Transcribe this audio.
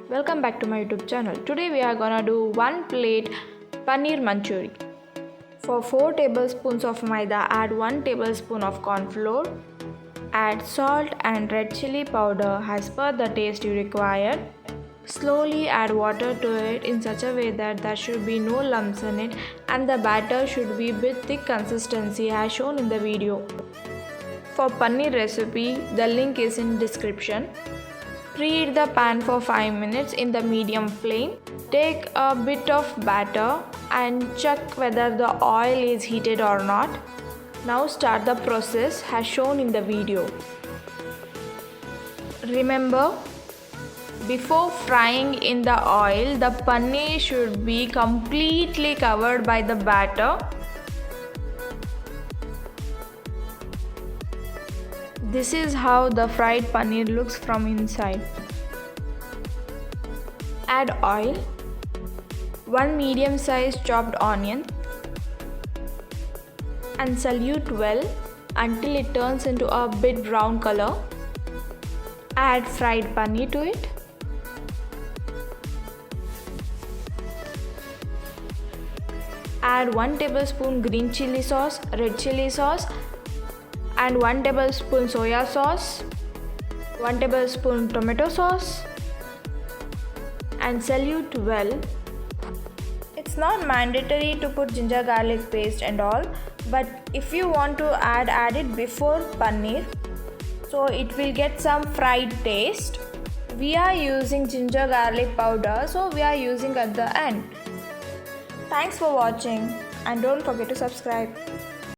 Welcome back to my YouTube channel. Today we are gonna do 1 plate paneer manchuri. For 4 tablespoons of maida, add 1 tablespoon of corn flour. Add salt and red chili powder as per the taste you require. Slowly add water to it in such a way that there should be no lumps in it and the batter should be bit thick consistency as shown in the video. For paneer recipe, the link is in description. Preheat the pan for 5 minutes in the medium flame. Take a bit of batter and check whether the oil is heated or not. Now start the process as shown in the video. Remember, before frying in the oil, the paneer should be completely covered by the batter. This is how the fried paneer looks from inside. Add oil, 1 medium-sized chopped onion, and salute well until it turns into a bit brown color. Add fried paneer to it. Add 1 tablespoon green chili sauce, red chili sauce, and 1 tablespoon soya sauce, 1 tablespoon tomato sauce, and salute well. It's not mandatory to put ginger garlic paste and all, but if you want to add it before paneer, so it will get some fried taste. We are using ginger garlic powder, so we are using at the end. Thanks for watching and don't forget to subscribe.